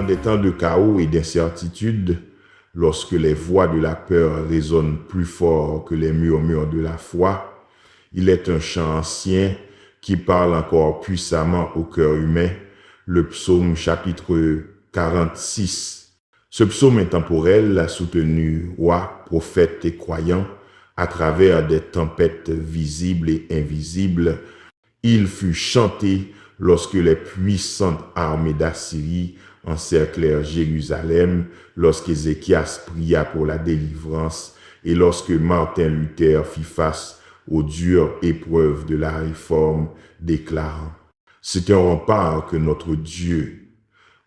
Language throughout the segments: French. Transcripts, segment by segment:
En des temps de chaos et d'incertitude, lorsque les voix de la peur résonnent plus fort que les murmures de la foi, il est un chant ancien qui parle encore puissamment au cœur humain, le psaume chapitre 46. Ce psaume intemporel a soutenu rois, prophètes et croyants à travers des tempêtes visibles et invisibles. Il fut chanté lorsque les puissantes armées d'Assyrie encerclèrent Jérusalem, lorsqu'Ézéchias pria pour la délivrance et lorsque Martin Luther fit face aux dures épreuves de la réforme, déclarant « C'est un rempart que notre Dieu ».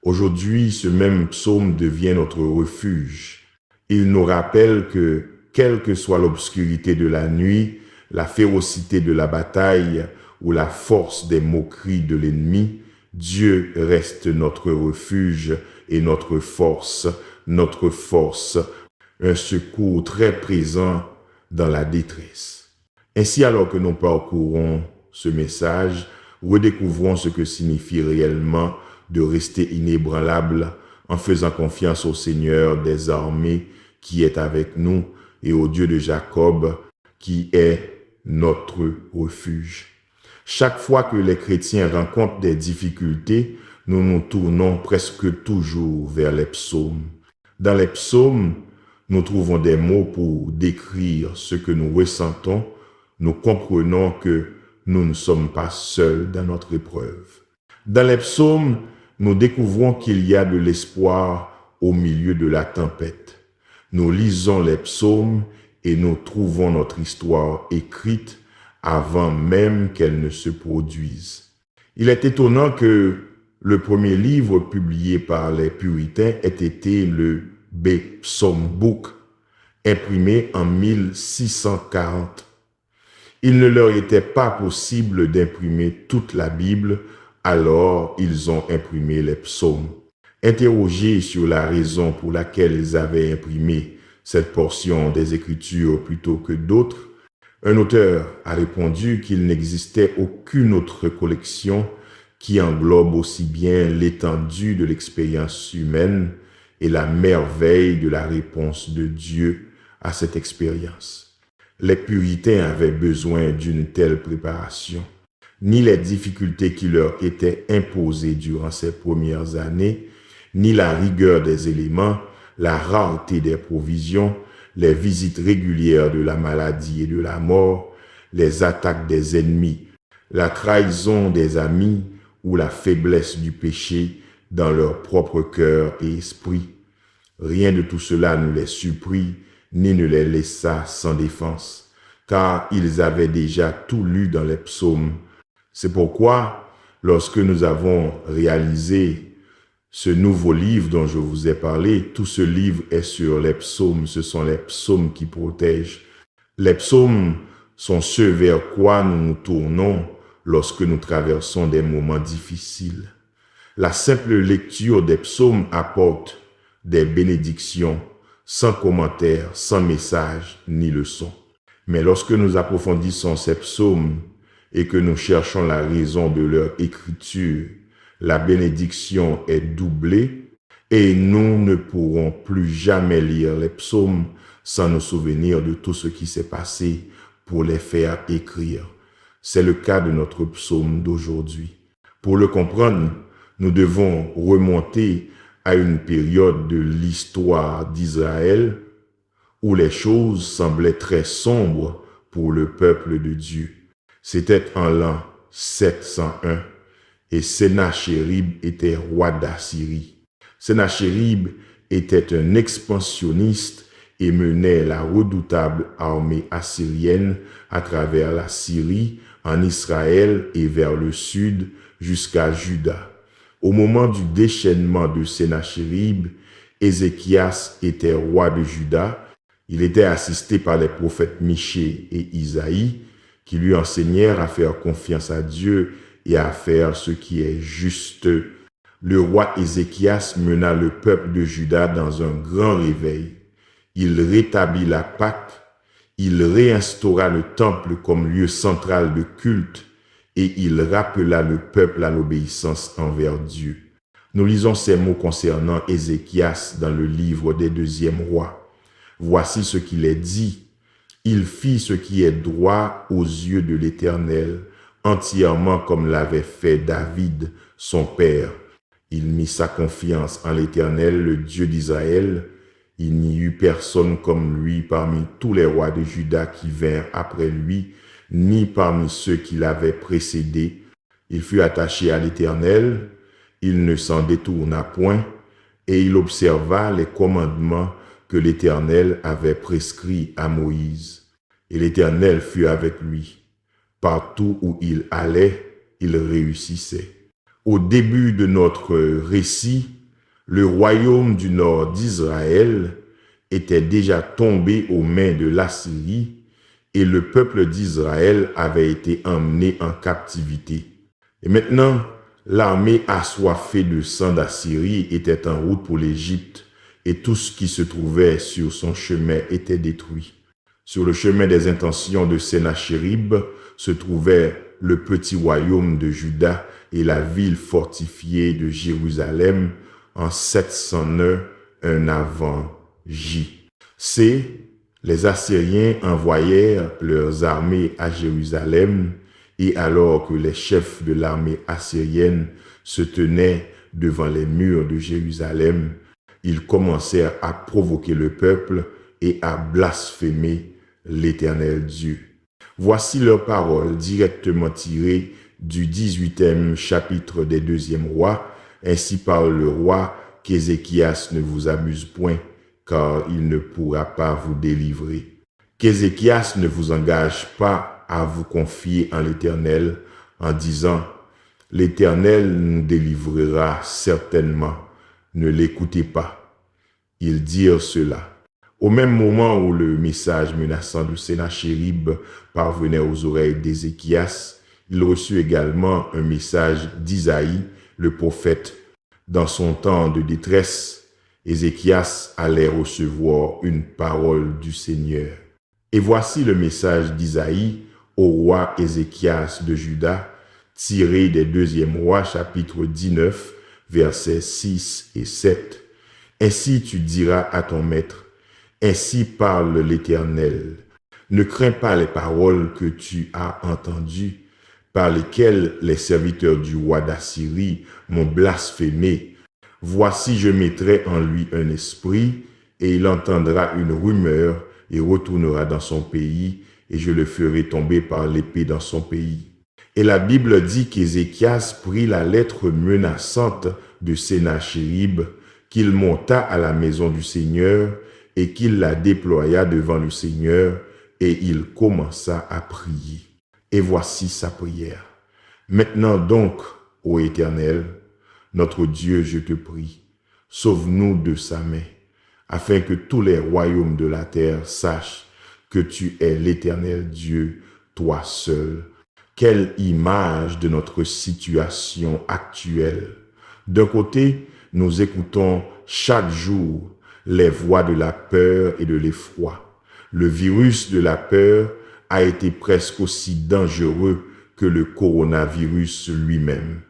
Aujourd'hui, ce même psaume devient notre refuge. Il nous rappelle que, quelle que soit l'obscurité de la nuit, la férocité de la bataille ou la force des moqueries de l'ennemi, Dieu reste notre refuge et notre force, un secours très présent dans la détresse. Ainsi, alors que nous parcourons ce message, redécouvrons ce que signifie réellement de rester inébranlable en faisant confiance au Seigneur des armées qui est avec nous et au Dieu de Jacob qui est notre refuge. Chaque fois que les chrétiens rencontrent des difficultés, nous nous tournons presque toujours vers les psaumes. Dans les psaumes, nous trouvons des mots pour décrire ce que nous ressentons. Nous comprenons que nous ne sommes pas seuls dans notre épreuve. Dans les psaumes, nous découvrons qu'il y a de l'espoir au milieu de la tempête. Nous lisons les psaumes et nous trouvons notre histoire écrite avant même qu'elle ne se produise. Il est étonnant que le premier livre publié par les puritains ait été le Psalm Book, imprimé en 1640. Il ne leur était pas possible d'imprimer toute la Bible, alors ils ont imprimé les psaumes. Interrogés sur la raison pour laquelle ils avaient imprimé cette portion des Écritures plutôt que d'autres, un auteur a répondu qu'il n'existait aucune autre collection qui englobe aussi bien l'étendue de l'expérience humaine et la merveille de la réponse de Dieu à cette expérience. Les puritains avaient besoin d'une telle préparation. Ni les difficultés qui leur étaient imposées durant ces premières années, ni la rigueur des éléments, la rareté des provisions, les visites régulières de la maladie et de la mort, les attaques des ennemis, la trahison des amis ou la faiblesse du péché dans leur propre cœur et esprit. Rien de tout cela ne les surprit ni ne les laissa sans défense, car ils avaient déjà tout lu dans les psaumes. C'est pourquoi, lorsque nous avons réalisé ce nouveau livre dont je vous ai parlé, tout ce livre est sur les psaumes. Ce sont les psaumes qui protègent. Les psaumes sont ceux vers quoi nous nous tournons lorsque nous traversons des moments difficiles. La simple lecture des psaumes apporte des bénédictions, sans commentaire, sans message ni leçon. Mais lorsque nous approfondissons ces psaumes et que nous cherchons la raison de leur écriture, la bénédiction est doublée et nous ne pourrons plus jamais lire les psaumes sans nous souvenir de tout ce qui s'est passé pour les faire écrire. C'est le cas de notre psaume d'aujourd'hui. Pour le comprendre, nous devons remonter à une période de l'histoire d'Israël où les choses semblaient très sombres pour le peuple de Dieu. C'était en l'an 701 et Sennachérib était roi d'Assyrie. Sennachérib était un expansionniste et menait la redoutable armée assyrienne à travers la Syrie, en Israël et vers le sud jusqu'à Juda. Au moment du déchaînement de Sennachérib, Ézéchias était roi de Juda. Il était assisté par les prophètes Michée et Isaïe qui lui enseignèrent à faire confiance à Dieu et à faire ce qui est juste. Le roi Ézéchias mena le peuple de Juda dans un grand réveil. Il rétablit la Pâque, il réinstaura le temple comme lieu central de culte et il rappela le peuple à l'obéissance envers Dieu. Nous lisons ces mots concernant Ézéchias dans le livre des Deuxièmes Rois. Voici ce qu'il est dit. Il fit ce qui est droit aux yeux de l'Éternel, entièrement comme l'avait fait David, son père. Il mit sa confiance en l'Éternel, le Dieu d'Israël. Il n'y eut personne comme lui parmi tous les rois de Juda qui vinrent après lui, ni parmi ceux qui l'avaient précédé. Il fut attaché à l'Éternel, il ne s'en détourna point, et il observa les commandements que l'Éternel avait prescrits à Moïse. Et l'Éternel fut avec lui. Partout où il allait, il réussissait. Au début de notre récit, le royaume du nord d'Israël était déjà tombé aux mains de l'Assyrie et le peuple d'Israël avait été emmené en captivité. Et maintenant, l'armée assoiffée de sang d'Assyrie était en route pour l'Égypte et tout ce qui se trouvait sur son chemin était détruit. Sur le chemin des intentions de Sennachérib se trouvait le petit royaume de Juda et la ville fortifiée de Jérusalem en 701 avant J. Les Assyriens envoyèrent leurs armées à Jérusalem et alors que les chefs de l'armée assyrienne se tenaient devant les murs de Jérusalem, ils commencèrent à provoquer le peuple et à blasphémer l'Éternel Dieu. Voici leurs paroles directement tirées du 18e chapitre des Deuxièmes Rois. Ainsi parle le roi, qu'Ézéchias ne vous abuse point, car il ne pourra pas vous délivrer. Qu'Ézéchias ne vous engage pas à vous confier en l'Éternel en disant « L'Éternel nous délivrera certainement, ne l'écoutez pas. » Ils dirent cela. Au même moment où le message menaçant de Sennachérib parvenait aux oreilles d'Ézéchias, il reçut également un message d'Isaïe, le prophète. Dans son temps de détresse, Ézéchias allait recevoir une parole du Seigneur. Et voici le message d'Isaïe au roi Ézéchias de Juda, tiré des Deuxièmes Rois, chapitre 19, versets 6 et 7. Ainsi tu diras à ton maître, ainsi parle l'Éternel. Ne crains pas les paroles que tu as entendues, par lesquelles les serviteurs du roi d'Assyrie m'ont blasphémé. Voici, je mettrai en lui un esprit, et il entendra une rumeur, et retournera dans son pays, et je le ferai tomber par l'épée dans son pays. Et la Bible dit qu'Ézéchias prit la lettre menaçante de Sennachérib, qu'il monta à la maison du Seigneur, et qu'il la déploya devant le Seigneur, et il commença à prier. Et voici sa prière. Maintenant donc, ô Éternel, notre Dieu, je te prie, sauve-nous de sa main, afin que tous les royaumes de la terre sachent que tu es l'Éternel Dieu, toi seul. Quelle image de notre situation actuelle. D'un côté, nous écoutons chaque jour les voix de la peur et de l'effroi. Le virus de la peur a été presque aussi dangereux que le coronavirus lui-même.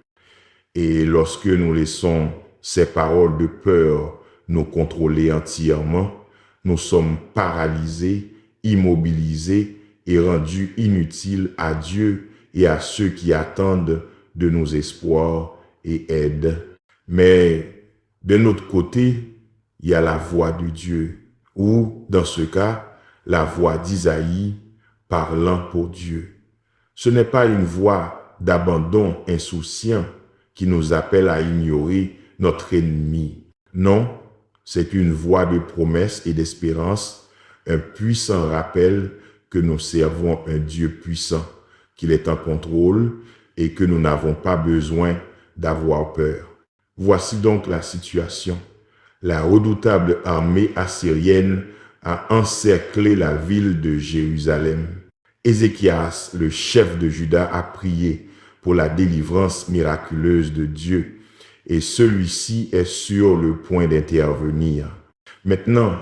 Et lorsque nous laissons ces paroles de peur nous contrôler entièrement, nous sommes paralysés, immobilisés et rendus inutiles à Dieu et à ceux qui attendent de nos espoirs et aide. Mais d'un autre côté, il y a la voix de Dieu, ou dans ce cas, la voix d'Isaïe parlant pour Dieu. Ce n'est pas une voix d'abandon insouciant qui nous appelle à ignorer notre ennemi. Non, c'est une voix de promesse et d'espérance, un puissant rappel que nous servons un Dieu puissant, qu'il est en contrôle et que nous n'avons pas besoin d'avoir peur. Voici donc la situation. La redoutable armée assyrienne a encerclé la ville de Jérusalem. Ézéchias, le chef de Juda, a prié pour la délivrance miraculeuse de Dieu et celui-ci est sur le point d'intervenir. Maintenant,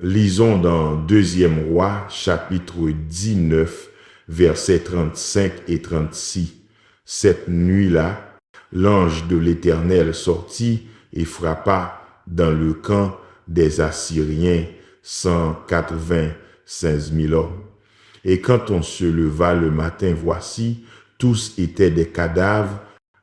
lisons dans 2e Roi, chapitre 19, versets 35 et 36. Cette nuit-là, l'ange de l'Éternel sortit et frappa dans le camp des Assyriens 185 000 hommes. Et quand on se leva le matin, voici, tous étaient des cadavres.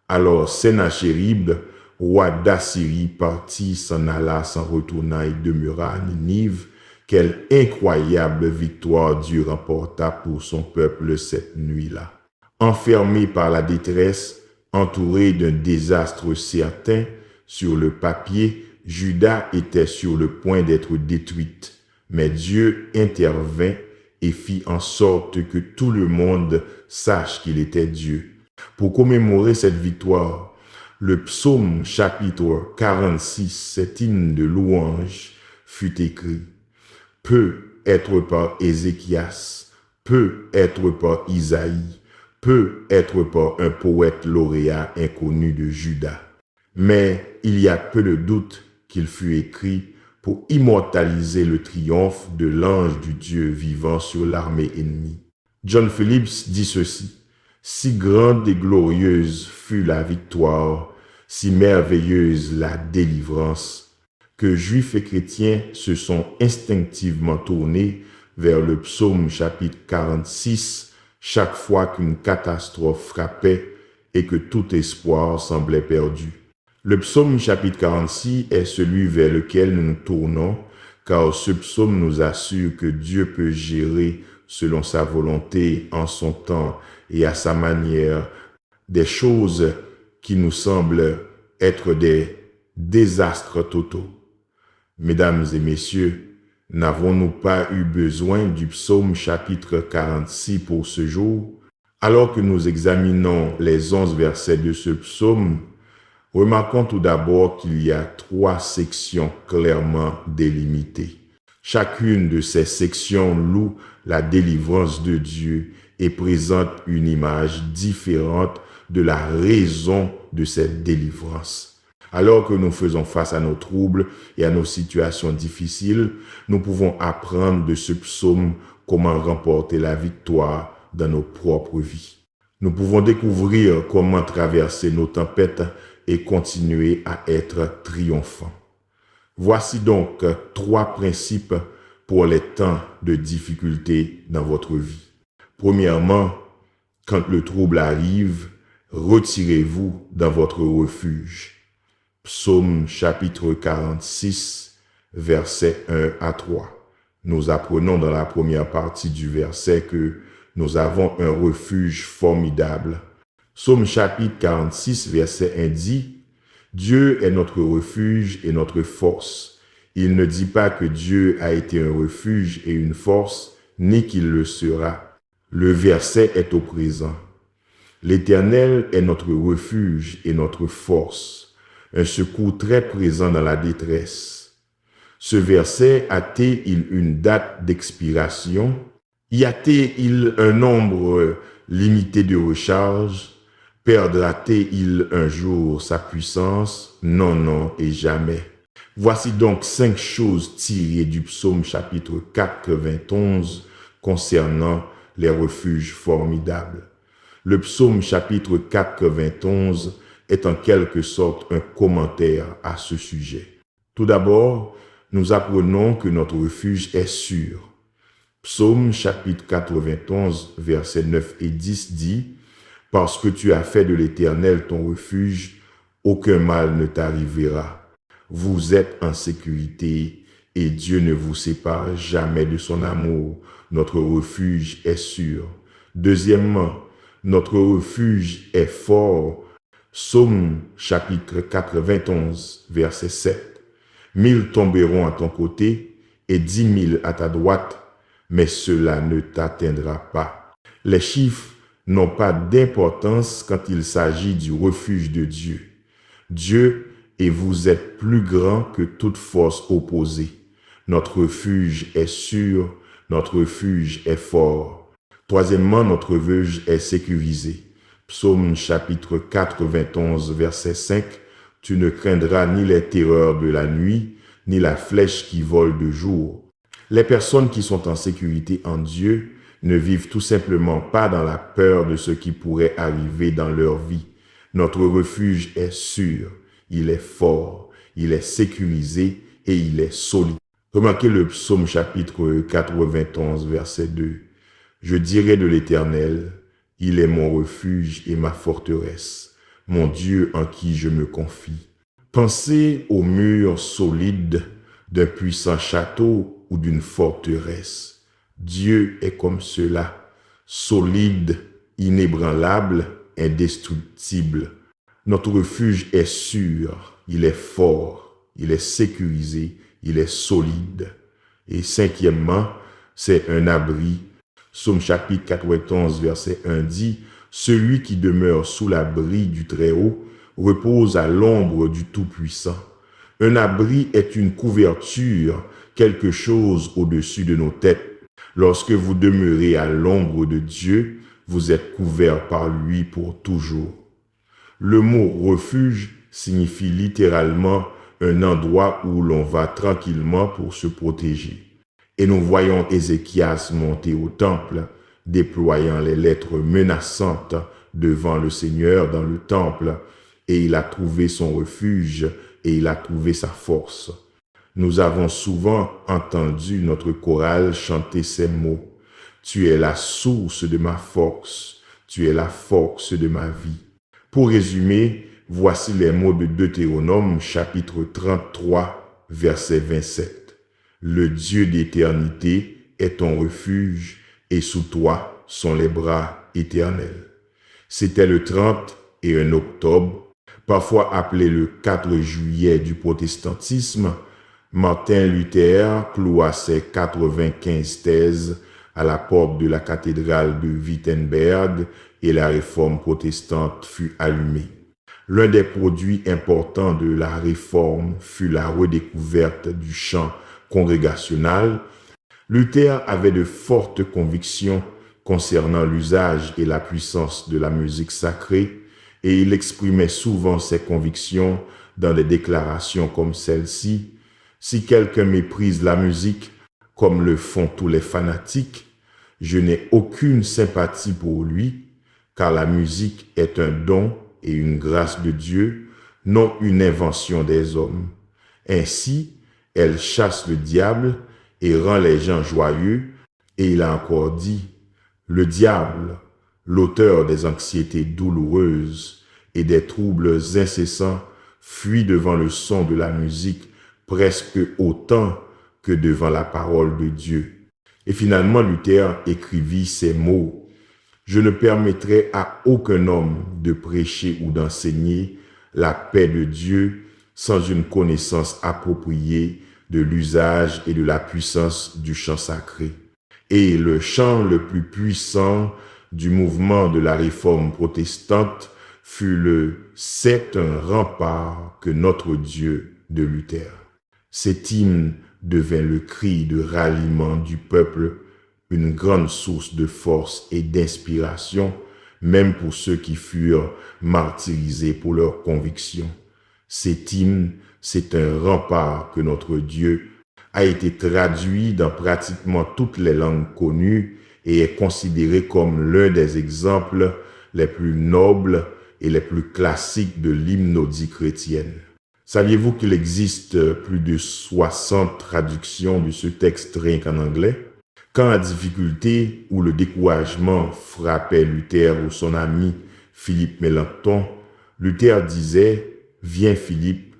Alors Sennachérib, roi d'Assyrie, partit, s'en alla, s'en retourna et demeura à Ninive. Quelle incroyable victoire Dieu remporta pour son peuple cette nuit-là. Enfermé par la détresse, entouré d'un désastre certain, sur le papier, Juda était sur le point d'être détruite. Mais Dieu intervint et fit en sorte que tout le monde sache qu'il était Dieu. Pour commémorer cette victoire, le psaume chapitre 46, cet hymne de louange, fut écrit. Peut être par Ézéchias, peut être par Isaïe, peut être par un poète lauréat inconnu de Juda. Mais il y a peu de doute qu'il fut écrit pour immortaliser le triomphe de l'ange du Dieu vivant sur l'armée ennemie. John Phillips dit ceci. Si grande et glorieuse fut la victoire, si merveilleuse la délivrance, que Juifs et chrétiens se sont instinctivement tournés vers le psaume chapitre 46 chaque fois qu'une catastrophe frappait et que tout espoir semblait perdu. Le psaume chapitre 46 est celui vers lequel nous nous tournons, car ce psaume nous assure que Dieu peut gérer selon sa volonté, en son temps et à sa manière, des choses qui nous semblent être des désastres totaux. Mesdames et messieurs, n'avons-nous pas eu besoin du psaume chapitre 46 pour ce jour? Alors que nous examinons les 11 versets de ce psaume, remarquons tout d'abord qu'il y a 3 sections clairement délimitées. Chacune de ces sections loue la délivrance de Dieu et présente une image différente de la raison de cette délivrance. Alors que nous faisons face à nos troubles et à nos situations difficiles, nous pouvons apprendre de ce psaume comment remporter la victoire dans nos propres vies. Nous pouvons découvrir comment traverser nos tempêtes et continuer à être triomphants. Voici donc 3 principes pour les temps de difficulté dans votre vie. Premièrement, quand le trouble arrive, retirez-vous dans votre refuge. Psaume chapitre 46, versets 1 à 3. Nous apprenons dans la première partie du verset que nous avons un refuge formidable. Psaume chapitre 46, verset 1 dit « Dieu est notre refuge et notre force. Il ne dit pas que Dieu a été un refuge et une force, ni qu'il le sera. Le verset est au présent. L'Éternel est notre refuge et notre force, un secours très présent dans la détresse. » Ce verset a-t-il une date d'expiration? Y a-t-il un nombre limité de recharge? Perdra-t-il un jour sa puissance? Non, non et jamais. Voici donc 5 choses tirées du psaume chapitre 91 concernant les refuges formidables. Le psaume chapitre 91 est en quelque sorte un commentaire à ce sujet. Tout d'abord, nous apprenons que notre refuge est sûr. Psaume chapitre 91, versets 9 et 10 dit « Parce que tu as fait de l'Éternel ton refuge, aucun mal ne t'arrivera. Vous êtes en sécurité et Dieu ne vous sépare jamais de son amour. Notre refuge est sûr. » Deuxièmement, notre refuge est fort. Psaume chapitre 91, verset 7. 1000 tomberont à ton côté et 10 000 à ta droite, mais cela ne t'atteindra pas. Les chiffres n'ont pas d'importance quand il s'agit du refuge de Dieu. Dieu et vous êtes plus grand que toute force opposée. Notre refuge est sûr, notre refuge est fort. Troisièmement, notre refuge est sécurisé. Psaume chapitre 91, verset 5. Tu ne craindras ni les terreurs de la nuit, ni la flèche qui vole de jour. Les personnes qui sont en sécurité en Dieu ne vivent tout simplement pas dans la peur de ce qui pourrait arriver dans leur vie, Notre refuge est sûr, il est fort, il est sécurisé et il est solide. Remarquez le psaume chapitre 91, verset 2. Je dirai de l'Éternel, il est mon refuge et ma forteresse, mon Dieu en qui je me confie. Pensez aux murs solides d'un puissant château ou d'une forteresse. Dieu est comme cela, solide, inébranlable, indestructible. Notre refuge est sûr, il est fort, il est sécurisé, il est solide. Et cinquièmement, c'est un abri. Psaume chapitre 91, verset 1 dit, « Celui qui demeure sous l'abri du Très-Haut repose à l'ombre du Tout-Puissant. » Un abri est une couverture, quelque chose au-dessus de nos têtes. Lorsque vous demeurez à l'ombre de Dieu, vous êtes couvert par lui pour toujours. Le mot refuge signifie littéralement un endroit où l'on va tranquillement pour se protéger. Et nous voyons Ézéchias monter au temple, déployant les lettres menaçantes devant le Seigneur dans le temple, et il a trouvé son refuge et il a trouvé sa force. Nous avons souvent entendu notre chorale chanter ces mots. Tu es la source de ma force, tu es la force de ma vie. Pour résumer, voici les mots de Deutéronome chapitre 33, verset 27. Le Dieu d'éternité est ton refuge et sous toi sont les bras éternels. C'était le 30 et 1 octobre, parfois appelé le 4 juillet du protestantisme. Martin Luther cloua ses 95 thèses à la porte de la cathédrale de Wittenberg et la réforme protestante fut allumée. L'un des produits importants de la réforme fut la redécouverte du chant congrégationnel. Luther avait de fortes convictions concernant l'usage et la puissance de la musique sacrée et il exprimait souvent ses convictions dans des déclarations comme celle-ci. Si quelqu'un méprise la musique, comme le font tous les fanatiques, je n'ai aucune sympathie pour lui, car la musique est un don et une grâce de Dieu, non une invention des hommes. Ainsi, elle chasse le diable et rend les gens joyeux, et il a encore dit, le diable, l'auteur des anxiétés douloureuses et des troubles incessants, fuit devant le son de la musique presque autant que devant la parole de Dieu. Et finalement, Luther écrivit ces mots. Je ne permettrai à aucun homme de prêcher ou d'enseigner la paix de Dieu sans une connaissance appropriée de l'usage et de la puissance du chant sacré. Et le chant le plus puissant du mouvement de la réforme protestante fut le « C'est un rempart que notre Dieu » de Luther. Cet hymne devint le cri de ralliement du peuple, une grande source de force et d'inspiration, même pour ceux qui furent martyrisés pour leurs convictions. Cet hymne, c'est un rempart que notre Dieu a été traduit dans pratiquement toutes les langues connues et est considéré comme l'un des exemples les plus nobles et les plus classiques de l'hymnodie chrétienne. Saviez-vous qu'il existe plus de 60 traductions de ce texte rien qu'en anglais? Quand la difficulté ou le découragement frappait Luther ou son ami Philippe Melanchthon, Luther disait « Viens Philippe,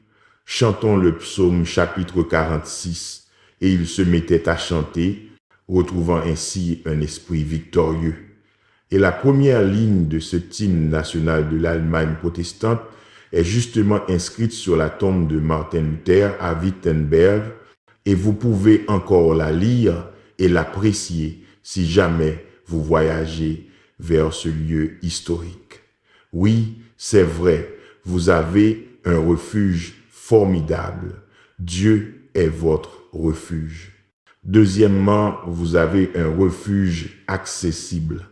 chantons le psaume chapitre 46 » et il se mettait à chanter, retrouvant ainsi un esprit victorieux. Et la première ligne de ce hymne national de l'Allemagne protestante est justement inscrite sur la tombe de Martin Luther à Wittenberg et vous pouvez encore la lire et l'apprécier si jamais vous voyagez vers ce lieu historique. Oui, c'est vrai, vous avez un refuge formidable. Dieu est votre refuge. Deuxièmement, vous avez un refuge accessible.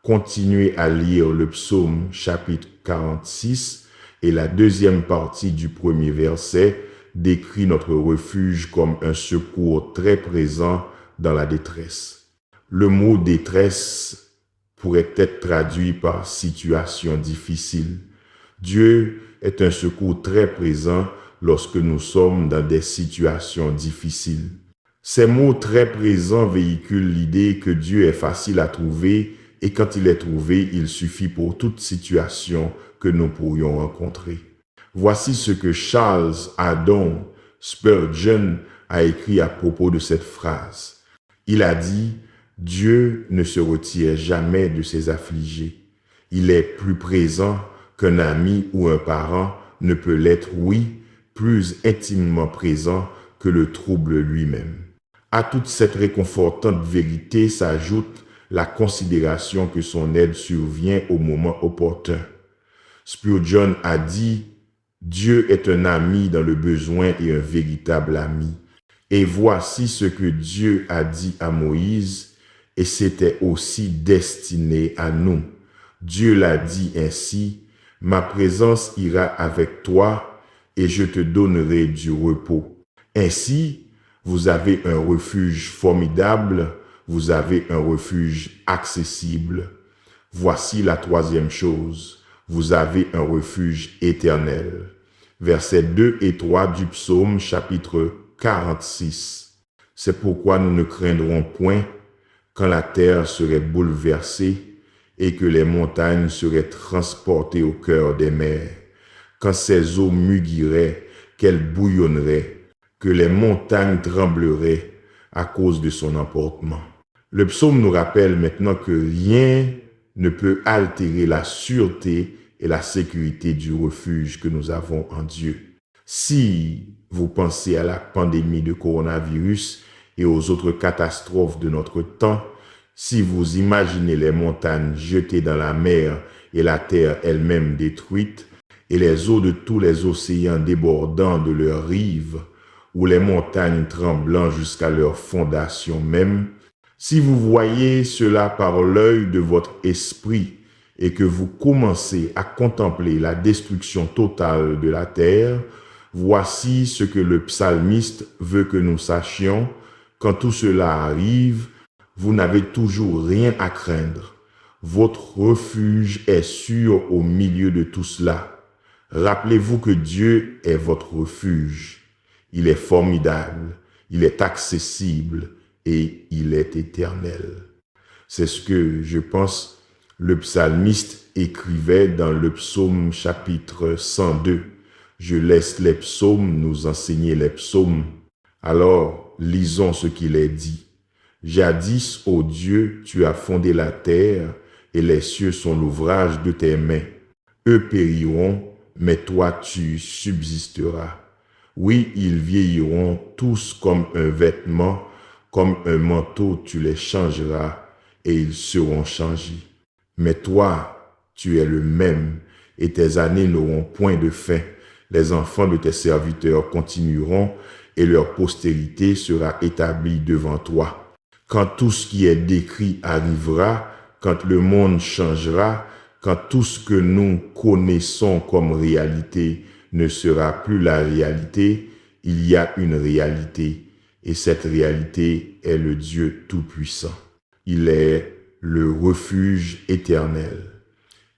Continuez à lire le psaume chapitre 46 et la deuxième partie du premier verset décrit notre refuge comme un secours très présent dans la détresse. Le mot détresse pourrait être traduit par situation difficile. Dieu est un secours très présent lorsque nous sommes dans des situations difficiles. Ces mots très présents véhiculent l'idée que Dieu est facile à trouver et quand il est trouvé, il suffit pour toute situation que nous pourrions rencontrer. Voici ce que Charles Haddon Spurgeon a écrit à propos de cette phrase. Il a dit « Dieu ne se retire jamais de ses affligés. Il est plus présent qu'un ami ou un parent ne peut l'être, oui, plus intimement présent que le trouble lui-même. » À toute cette réconfortante vérité s'ajoute la considération que son aide survient au moment opportun. Spurgeon a dit « Dieu est un ami dans le besoin et un véritable ami. » Et voici ce que Dieu a dit à Moïse, et c'était aussi destiné à nous. Dieu l'a dit ainsi, « Ma présence ira avec toi, et je te donnerai du repos. » Ainsi, vous avez un refuge formidable, vous avez un refuge accessible. Voici la troisième chose, vous avez un refuge éternel. Versets 2 et 3 du psaume chapitre 46. C'est pourquoi nous ne craindrons point quand la terre serait bouleversée et que les montagnes seraient transportées au cœur des mers, quand ces eaux mugiraient, qu'elles bouillonneraient, que les montagnes trembleraient à cause de son emportement. Le psaume nous rappelle maintenant que rien ne peut altérer la sûreté et la sécurité du refuge que nous avons en Dieu. Si vous pensez à la pandémie de coronavirus et aux autres catastrophes de notre temps, si vous imaginez les montagnes jetées dans la mer et la terre elle-même détruite, et les eaux de tous les océans débordant de leurs rives, ou les montagnes tremblant jusqu'à leur fondation même, si vous voyez cela par l'œil de votre esprit et que vous commencez à contempler la destruction totale de la terre, voici ce que le psalmiste veut que nous sachions. Quand tout cela arrive, vous n'avez toujours rien à craindre. Votre refuge est sûr au milieu de tout cela. Rappelez-vous que Dieu est votre refuge. Il est formidable, il est accessible et il est éternel. C'est ce que je pense le psalmiste écrivait dans le psaume chapitre 102. Je laisse les psaumes nous enseigner les psaumes. Alors, lisons ce qu'il est dit. Jadis, ô Dieu, tu as fondé la terre et les cieux sont l'ouvrage de tes mains. Eux périront, mais toi tu subsisteras. Oui, ils vieilliront tous comme un vêtement, comme un manteau tu les changeras et ils seront changés. Mais toi, tu es le même et tes années n'auront point de fin. Les enfants de tes serviteurs continueront et leur postérité sera établie devant toi. Quand tout ce qui est décrit arrivera, quand le monde changera, quand tout ce que nous connaissons comme réalité ne sera plus la réalité, il y a une réalité, et cette réalité est le Dieu Tout-Puissant. Il est le refuge éternel.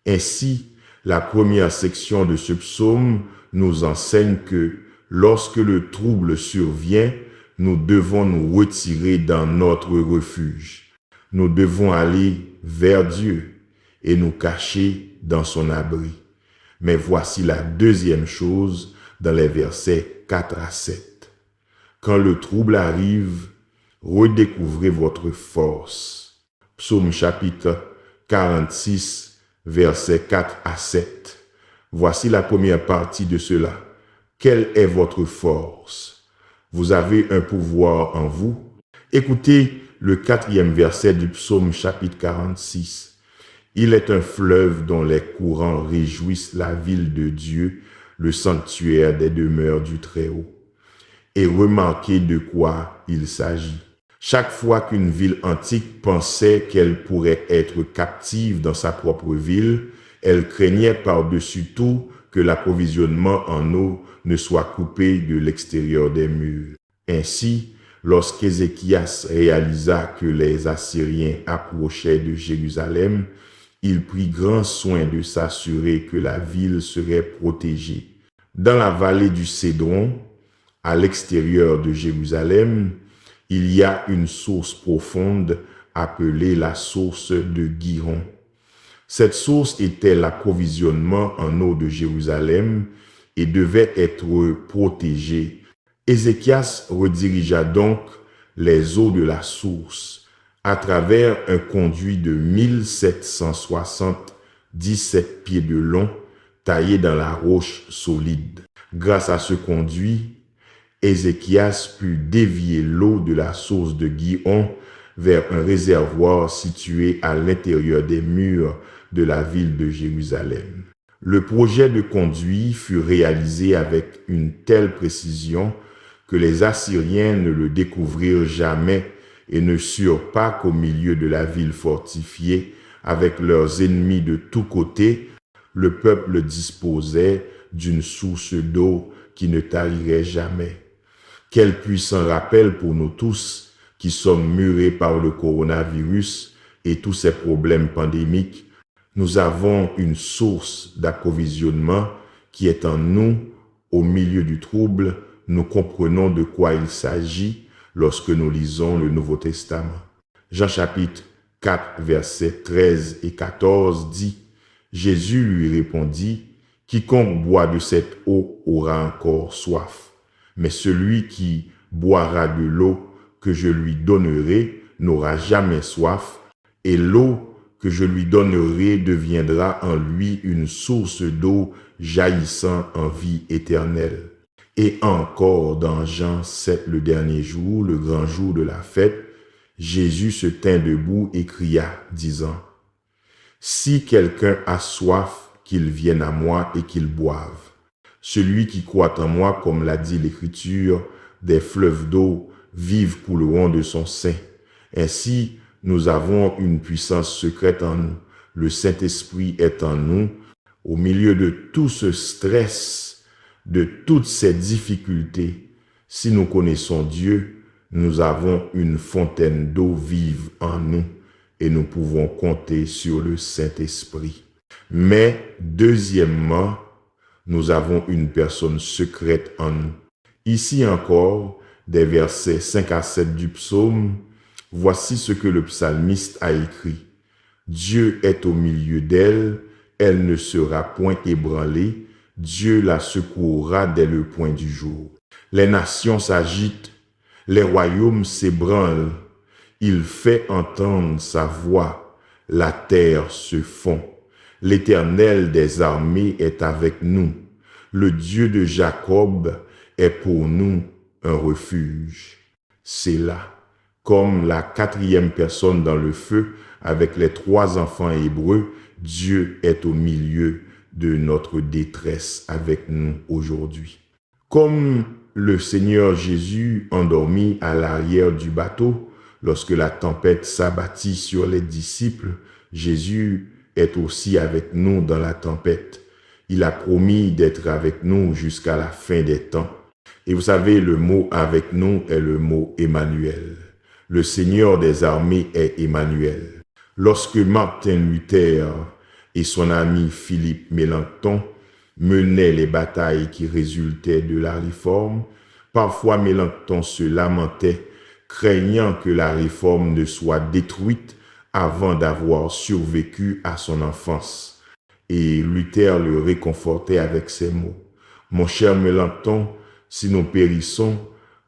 Ainsi, la première section de ce psaume nous enseigne que lorsque le trouble survient, nous devons nous retirer dans notre refuge. Nous devons aller vers Dieu et nous cacher dans son abri. Mais voici la deuxième chose dans les versets 4 à 7. Quand le trouble arrive, redécouvrez votre force. Psaume chapitre 46, versets 4 à 7. Voici la première partie de cela. Quelle est votre force? Vous avez un pouvoir en vous. Écoutez le 4e verset du psaume chapitre 46. Il est un fleuve dont les courants réjouissent la ville de Dieu, le sanctuaire des demeures du Très-Haut. Et remarquez de quoi il s'agit. Chaque fois qu'une ville antique pensait qu'elle pourrait être captive dans sa propre ville, elle craignait par-dessus tout que l'approvisionnement en eau ne soit coupé de l'extérieur des murs. Ainsi, lorsqu'Ézéchias réalisa que les Assyriens approchaient de Jérusalem, il prit grand soin de s'assurer que la ville serait protégée. Dans la vallée du Cédron, à l'extérieur de Jérusalem, il y a une source profonde appelée la source de Gihon. Cette source était l'approvisionnement en eau de Jérusalem et devait être protégée. Ézéchias redirigea donc les eaux de la source à travers un conduit de 1777 pieds de long, taillé dans la roche solide. Grâce à ce conduit, Ézéchias put dévier l'eau de la source de Gihon vers un réservoir situé à l'intérieur des murs de la ville de Jérusalem. Le projet de conduit fut réalisé avec une telle précision que les Assyriens ne le découvrirent jamais et ne surent pas qu'au milieu de la ville fortifiée, avec leurs ennemis de tous côtés, le peuple disposait d'une source d'eau qui ne tarirait jamais. Quel puissant rappel pour nous tous qui sommes murés par le coronavirus et tous ces problèmes pandémiques. Nous avons une source d'approvisionnement qui est en nous. Au milieu du trouble, nous comprenons de quoi il s'agit lorsque nous lisons le Nouveau Testament. Jean chapitre 4, versets 13 et 14 dit, Jésus lui répondit, « Quiconque boit de cette eau aura encore soif, mais celui qui boira de l'eau que je lui donnerai n'aura jamais soif, et l'eau que je lui donnerai deviendra en lui une source d'eau jaillissant en vie éternelle. » Et encore dans Jean 7, le dernier jour, le grand jour de la fête, Jésus se tint debout et cria, disant, « Si quelqu'un a soif, qu'il vienne à moi et qu'il boive. Celui qui croit en moi, comme l'a dit l'Écriture, des fleuves d'eau vivent couleront de son sein. » Ainsi, nous avons une puissance secrète en nous. Le Saint-Esprit est en nous. Au milieu de tout ce stress, de toutes ces difficultés, si nous connaissons Dieu, nous avons une fontaine d'eau vive en nous et nous pouvons compter sur le Saint-Esprit. Mais deuxièmement, nous avons une personne secrète en nous. Ici encore, des versets 5 à 7 du psaume, voici ce que le psalmiste a écrit. Dieu est au milieu d'elle, elle ne sera point ébranlée, Dieu la secourra dès le point du jour. Les nations s'agitent, les royaumes s'ébranlent, il fait entendre sa voix, la terre se fond. L'Éternel des armées est avec nous, le Dieu de Jacob est pour nous un refuge. C'est là, comme la quatrième personne dans le feu, avec les 3 enfants hébreux, Dieu est au milieu de notre détresse avec nous aujourd'hui. Comme le Seigneur Jésus endormi à l'arrière du bateau, lorsque la tempête s'abattit sur les disciples, Jésus est aussi avec nous dans la tempête. Il a promis d'être avec nous jusqu'à la fin des temps. Et vous savez, le mot « avec nous » est le mot « Emmanuel ». Le Seigneur des armées est Emmanuel. Lorsque Martin Luther et son ami Philippe Mélenchon menaient les batailles qui résultaient de la réforme, parfois Mélenchon se lamentait, craignant que la réforme ne soit détruite avant d'avoir survécu à son enfance. Et Luther le réconfortait avec ces mots. « Mon cher Mélenchon, si nous périssons,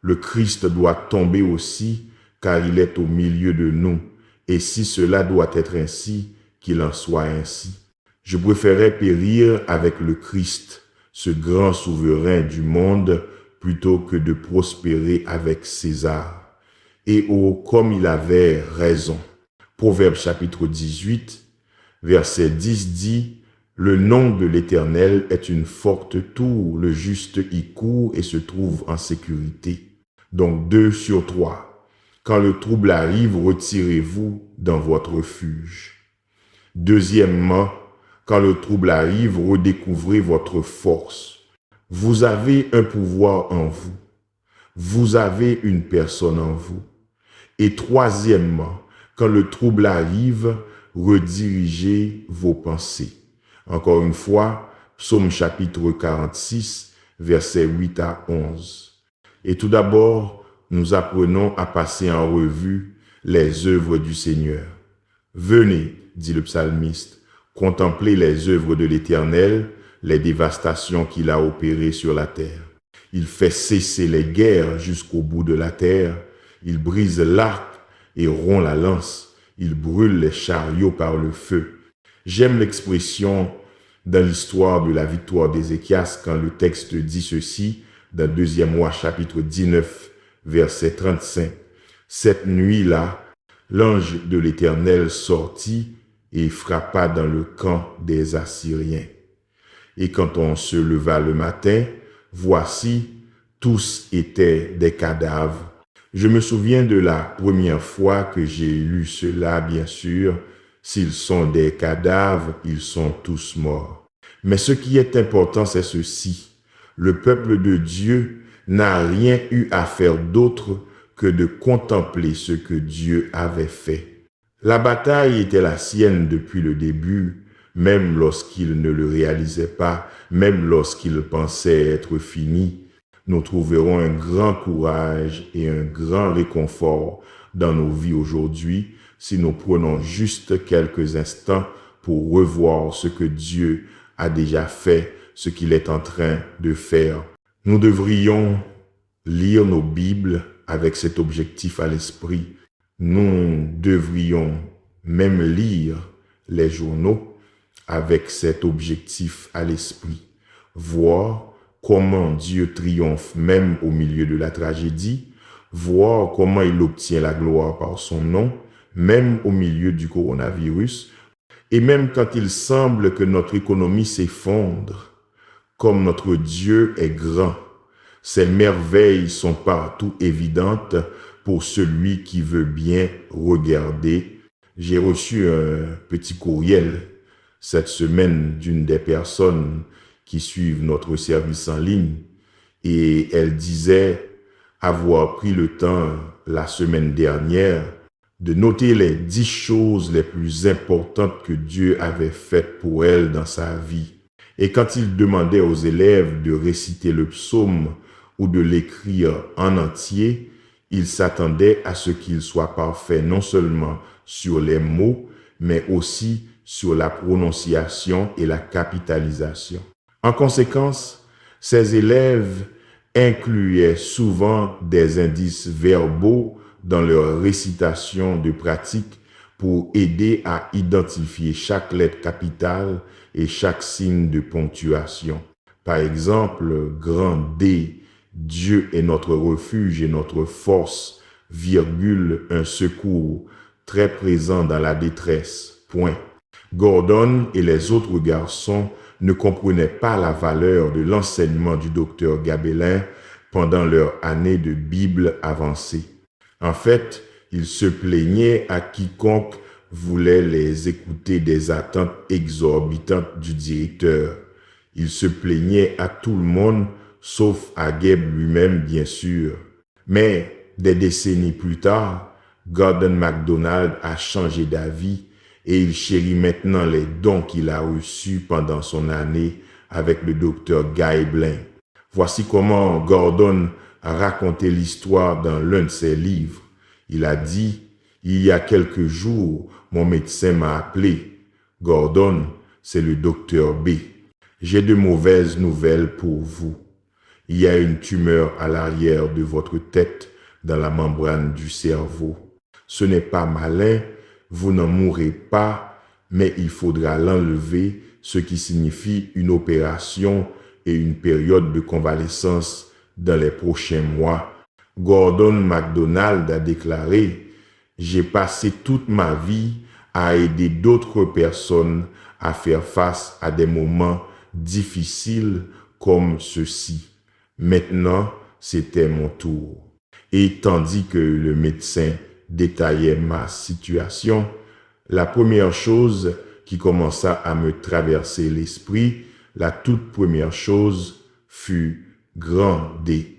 le Christ doit tomber aussi, car il est au milieu de nous. Et si cela doit être ainsi, qu'il en soit ainsi. Je préférais périr avec le Christ, ce grand souverain du monde, plutôt que de prospérer avec César. » Et comme il avait raison. Proverbe chapitre 18, verset 10 dit, « Le nom de l'Éternel est une forte tour, le juste y court et se trouve en sécurité. » Donc 2 sur 3. Quand le trouble arrive, retirez-vous dans votre refuge. Deuxièmement, quand le trouble arrive, redécouvrez votre force. Vous avez un pouvoir en vous. Vous avez une personne en vous. Et troisièmement, quand le trouble arrive, redirigez vos pensées. Encore une fois, Psaume chapitre 46, versets 8 à 11. Et tout d'abord, nous apprenons à passer en revue les œuvres du Seigneur. Venez, dit le psalmiste, contempler les œuvres de l'Éternel, les dévastations qu'il a opérées sur la terre. Il fait cesser les guerres jusqu'au bout de la terre. Il brise l'arc et rompt la lance. Il brûle les chariots par le feu. J'aime l'expression dans l'histoire de la victoire d'Ézéchias quand le texte dit ceci dans 2 Rois chapitre 19, verset 35. Cette nuit-là, l'ange de l'Éternel sortit et frappa dans le camp des Assyriens. Et quand on se leva le matin, voici, tous étaient des cadavres. Je me souviens de la première fois que j'ai lu cela, bien sûr. S'ils sont des cadavres, ils sont tous morts. Mais ce qui est important, c'est ceci. Le peuple de Dieu n'a rien eu à faire d'autre que de contempler ce que Dieu avait fait. La bataille était la sienne depuis le début, même lorsqu'il ne le réalisait pas, même lorsqu'il pensait être fini. Nous trouverons un grand courage et un grand réconfort dans nos vies aujourd'hui si nous prenons juste quelques instants pour revoir ce que Dieu a déjà fait, ce qu'il est en train de faire. Nous devrions lire nos Bibles avec cet objectif à l'esprit. Nous devrions même lire les journaux avec cet objectif à l'esprit. Voir comment Dieu triomphe même au milieu de la tragédie, voir comment il obtient la gloire par son nom, même au milieu du coronavirus, et même quand il semble que notre économie s'effondre, comme notre Dieu est grand. Ses merveilles sont partout évidentes pour celui qui veut bien regarder. J'ai reçu un petit courriel cette semaine d'une des personnes qui suivent notre service en ligne et elle disait avoir pris le temps la semaine dernière de noter les 10 choses les plus importantes que Dieu avait faites pour elle dans sa vie. Et quand il demandait aux élèves de réciter le psaume ou de l'écrire en entier, il s'attendait à ce qu'il soit parfait non seulement sur les mots, mais aussi sur la prononciation et la capitalisation. En conséquence, ces élèves incluaient souvent des indices verbaux dans leur récitation de pratique pour aider à identifier chaque lettre capitale et chaque signe de ponctuation. Par exemple, grand D, Dieu est notre refuge et notre force, virgule, un secours, très présent dans la détresse, point. Gordon et les autres garçons ne comprenaient pas la valeur de l'enseignement du docteur Gabelin pendant leur année de Bible avancée. En fait, ils se plaignaient à quiconque voulait les écouter des attentes exorbitantes du directeur. Ils se plaignaient à tout le monde, sauf à Gabe lui-même, bien sûr. Mais des décennies plus tard, Gordon MacDonald a changé d'avis et il chérit maintenant les dons qu'il a reçus pendant son année avec le docteur Guy Blain. Voici comment Gordon a raconté l'histoire dans l'un de ses livres. Il a dit, « Il y a quelques jours, mon médecin m'a appelé. Gordon, c'est le docteur B. J'ai de mauvaises nouvelles pour vous. Il y a une tumeur à l'arrière de votre tête, dans la membrane du cerveau. Ce n'est pas malin, vous n'en mourrez pas, mais il faudra l'enlever, ce qui signifie une opération et une période de convalescence dans les prochains mois. » Gordon MacDonald a déclaré « J'ai passé toute ma vie à aider d'autres personnes à faire face à des moments difficiles comme ceux-ci. Maintenant, c'était mon tour. » Et tandis que le médecin détaillait ma situation, la première chose qui commença à me traverser l'esprit, la toute première chose fut grand D.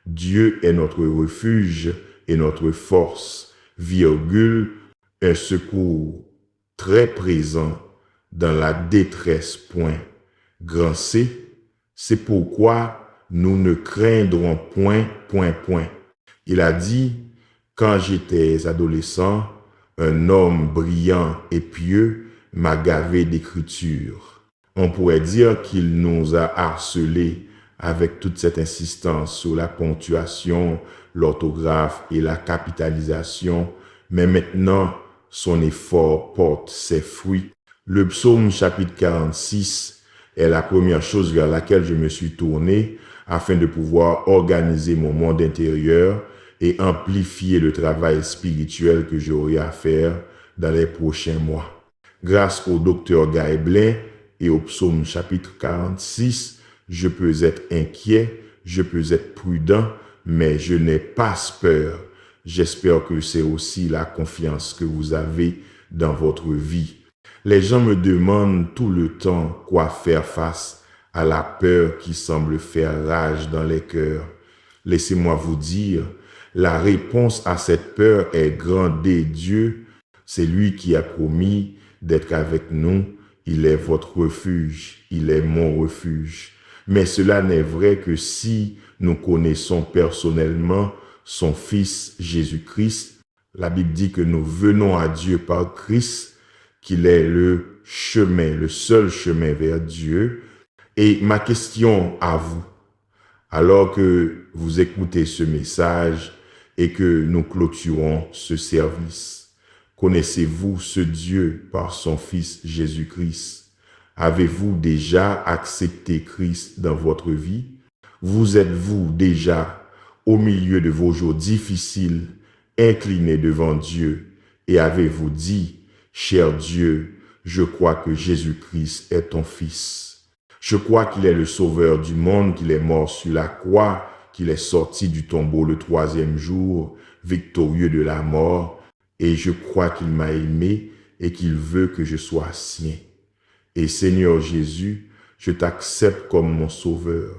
Dieu est notre refuge et notre force, virgule, un secours, très présent dans la détresse, point. Grand C, c'est pourquoi nous ne craindrons point, point, point. Il a dit, quand j'étais adolescent, un homme brillant et pieux m'a gavé d'écriture. On pourrait dire qu'il nous a harcelés avec toute cette insistance sur la ponctuation, l'orthographe et la capitalisation, mais maintenant, son effort porte ses fruits. Le psaume chapitre 46 est la première chose vers laquelle je me suis tourné afin de pouvoir organiser mon monde intérieur et amplifier le travail spirituel que j'aurai à faire dans les prochains mois. Grâce au docteur Gaëblin et au psaume chapitre 46, je peux être inquiet, je peux être prudent, mais je n'ai pas peur. J'espère que c'est aussi la confiance que vous avez dans votre vie. Les gens me demandent tout le temps quoi faire face à la peur qui semble faire rage dans les cœurs. Laissez-moi vous dire, la réponse à cette peur est gronder Dieu. C'est lui qui a promis d'être avec nous. Il est votre refuge, il est mon refuge. Mais cela n'est vrai que si nous connaissons personnellement son Fils Jésus-Christ. La Bible dit que nous venons à Dieu par Christ, qu'il est le chemin, le seul chemin vers Dieu. Et ma question à vous, alors que vous écoutez ce message et que nous clôturons ce service, connaissez-vous ce Dieu par son Fils Jésus-Christ? Avez-vous déjà accepté Christ dans votre vie? Vous êtes-vous déjà, au milieu de vos jours difficiles, incliné devant Dieu et avez-vous dit, cher Dieu, je crois que Jésus-Christ est ton Fils. Je crois qu'il est le sauveur du monde, qu'il est mort sur la croix, qu'il est sorti du tombeau le 3e jour, victorieux de la mort, et je crois qu'il m'a aimé et qu'il veut que je sois sien. Et Seigneur Jésus, je t'accepte comme mon sauveur.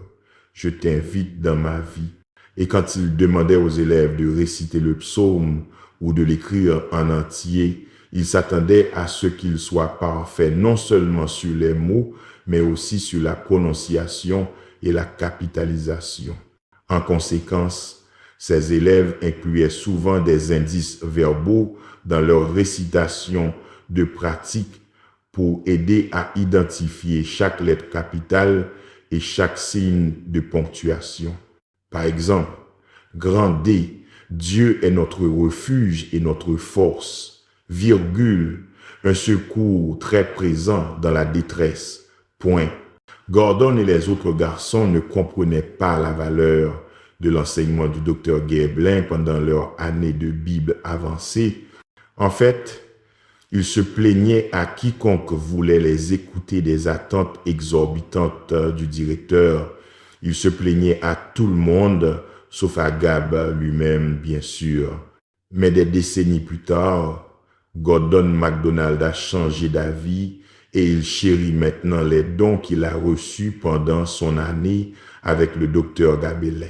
Je t'invite dans ma vie. Et quand il demandait aux élèves de réciter le psaume ou de l'écrire en entier, il s'attendait à ce qu'il soit parfait, non seulement sur les mots, mais aussi sur la prononciation et la capitalisation. En conséquence, ces élèves incluaient souvent des indices verbaux dans leur récitation de pratique pour aider à identifier chaque lettre capitale et chaque signe de ponctuation. Par exemple, grand D, Dieu est notre refuge et notre force, virgule, un secours très présent dans la détresse, point. Gordon et les autres garçons ne comprenaient pas la valeur de l'enseignement du docteur Gaëblin pendant leur année de Bible avancée. En fait, ils se plaignaient à quiconque voulait les écouter des attentes exorbitantes du directeur. Ils se plaignaient à tout le monde, sauf à Gab lui-même, bien sûr. Mais des décennies plus tard, Gordon MacDonald a changé d'avis et il chérit maintenant les dons qu'il a reçus pendant son année avec le docteur Gaëblin.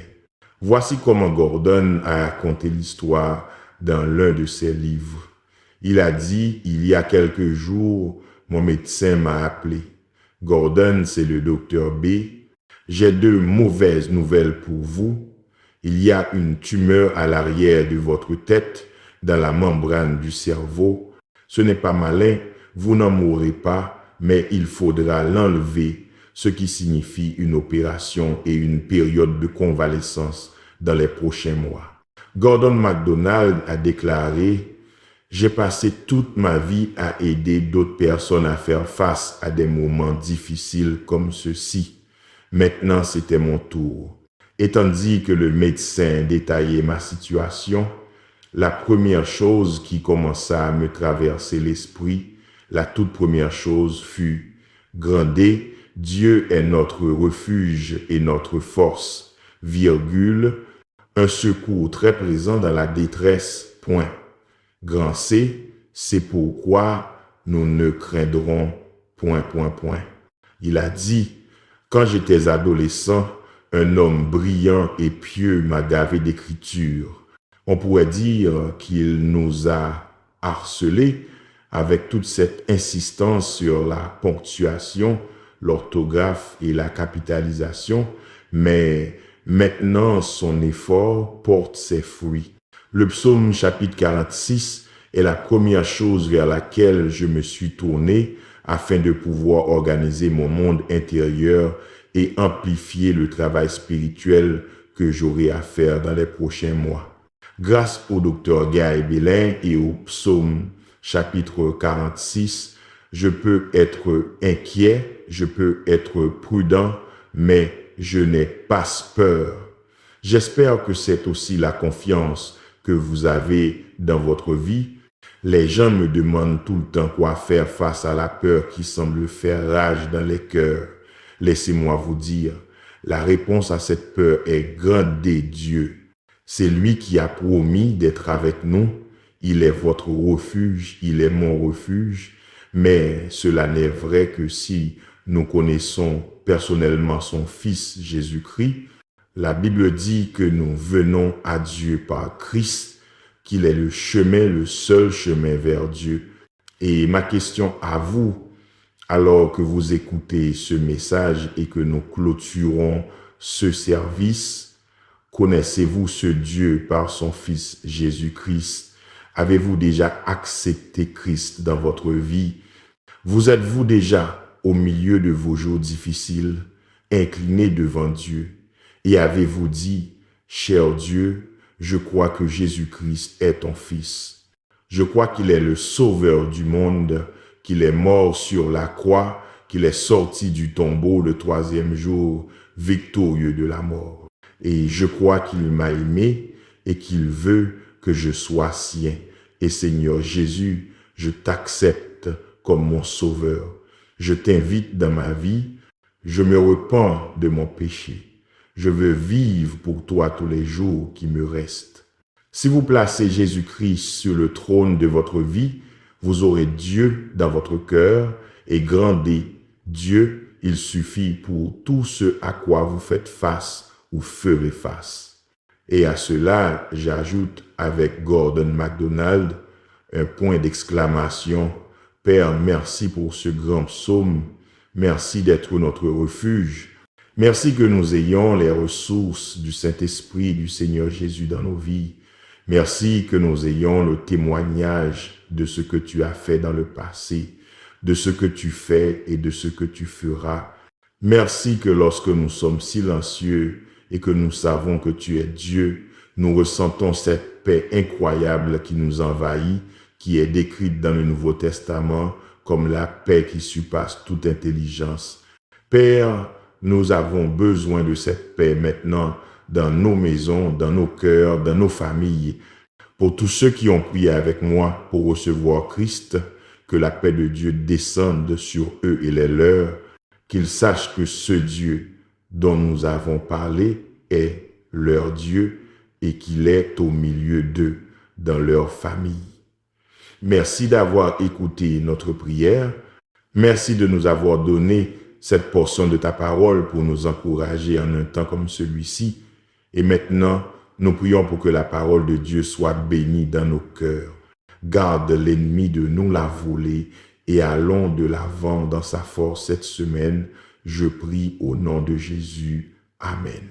Voici comment Gordon a raconté l'histoire dans l'un de ses livres. Il a dit, il y a quelques jours, mon médecin m'a appelé. Gordon, c'est le docteur B. J'ai de mauvaises nouvelles pour vous. Il y a une tumeur à l'arrière de votre tête, dans la membrane du cerveau. Ce n'est pas malin, vous n'en mourrez pas, mais il faudra l'enlever, ce qui signifie une opération et une période de convalescence dans les prochains mois. Gordon MacDonald a déclaré, « J'ai passé toute ma vie à aider d'autres personnes à faire face à des moments difficiles comme ceux-ci. Maintenant, c'était mon tour. » Et tandis que le médecin détaillait ma situation, la première chose qui commença à me traverser l'esprit, la toute première chose fut « Grandez, Dieu est notre refuge et notre force, virgule, un secours très présent dans la détresse, point. Grand C, c'est pourquoi nous ne craindrons, point, point, point. » Il a dit, « Quand j'étais adolescent, un homme brillant et pieux m'a gavé d'écriture. » On pourrait dire qu'il nous a harcelés avec toute cette insistance sur la ponctuation, l'orthographe et la capitalisation, mais maintenant son effort porte ses fruits. Le psaume chapitre 46 est la première chose vers laquelle je me suis tourné afin de pouvoir organiser mon monde intérieur et amplifier le travail spirituel que j'aurai à faire dans les prochains mois. Grâce au docteur Guy Belin et au psaume chapitre 46, je peux être inquiet, je peux être prudent, mais je n'ai pas peur. J'espère que c'est aussi la confiance que vous avez dans votre vie. Les gens me demandent tout le temps quoi faire face à la peur qui semble faire rage dans les cœurs. Laissez-moi vous dire, la réponse à cette peur est grandir Dieu. C'est lui qui a promis d'être avec nous. Il est votre refuge, il est mon refuge. Mais cela n'est vrai que si nous connaissons personnellement son Fils Jésus-Christ. La Bible dit que nous venons à Dieu par Christ, qu'il est le chemin, le seul chemin vers Dieu. Et ma question à vous, alors que vous écoutez ce message et que nous clôturons ce service, connaissez-vous ce Dieu par son Fils Jésus-Christ? Avez-vous déjà accepté Christ dans votre vie? Vous êtes-vous déjà au milieu de vos jours difficiles, incliné devant Dieu? Et avez-vous dit, cher Dieu, je crois que Jésus-Christ est ton Fils. Je crois qu'il est le sauveur du monde, qu'il est mort sur la croix, qu'il est sorti du tombeau le 3e jour, victorieux de la mort. Et je crois qu'il m'a aimé et qu'il veut que je sois sien. Et Seigneur Jésus, je t'accepte comme mon sauveur. Je t'invite dans ma vie. Je me repens de mon péché. Je veux vivre pour toi tous les jours qui me restent. Si vous placez Jésus-Christ sur le trône de votre vie, vous aurez Dieu dans votre cœur et grandez Dieu, il suffit pour tout ce à quoi vous faites face ou ferez face. Et à cela, j'ajoute avec Gordon MacDonald un point d'exclamation. Père, merci pour ce grand psaume. Merci d'être notre refuge. Merci que nous ayons les ressources du Saint-Esprit du Seigneur Jésus dans nos vies. Merci que nous ayons le témoignage de ce que tu as fait dans le passé, de ce que tu fais et de ce que tu feras. Merci que lorsque nous sommes silencieux et que nous savons que tu es Dieu, nous ressentons cette paix incroyable qui nous envahit, qui est décrite dans le Nouveau Testament comme la paix qui surpasse toute intelligence. Père, nous avons besoin de cette paix maintenant dans nos maisons, dans nos cœurs, dans nos familles. Pour tous ceux qui ont prié avec moi pour recevoir Christ, que la paix de Dieu descende sur eux et les leurs, qu'ils sachent que ce Dieu dont nous avons parlé est leur Dieu et qu'il est au milieu d'eux, dans leur famille. Merci d'avoir écouté notre prière. Merci de nous avoir donné cette portion de ta parole pour nous encourager en un temps comme celui-ci. Et maintenant, nous prions pour que la parole de Dieu soit bénie dans nos cœurs. Garde l'ennemi de nous la voler et allons de l'avant dans sa force cette semaine. Je prie au nom de Jésus. Amen.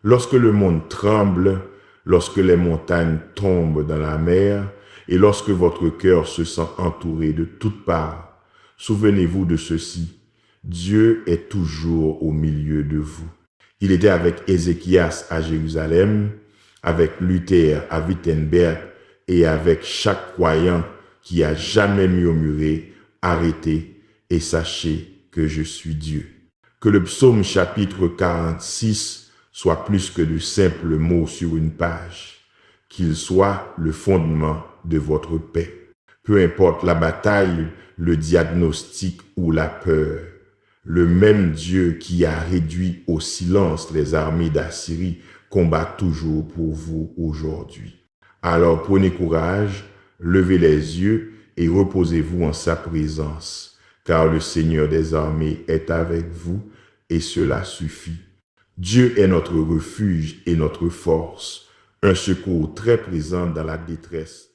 Lorsque le monde tremble, lorsque les montagnes tombent dans la mer et lorsque votre cœur se sent entouré de toutes parts, souvenez-vous de ceci. Dieu est toujours au milieu de vous. Il était avec Ézéchias à Jérusalem, avec Luther à Wittenberg et avec chaque croyant qui a jamais murmuré, arrêtez et sachez que je suis Dieu. Que le psaume chapitre 46 soit plus que de simples mots sur une page, qu'il soit le fondement de votre paix. Peu importe la bataille, le diagnostic ou la peur, le même Dieu qui a réduit au silence les armées d'Assyrie combat toujours pour vous aujourd'hui. Alors prenez courage, levez les yeux et reposez-vous en sa présence, car le Seigneur des armées est avec vous et cela suffit. Dieu est notre refuge et notre force, un secours très présent dans la détresse.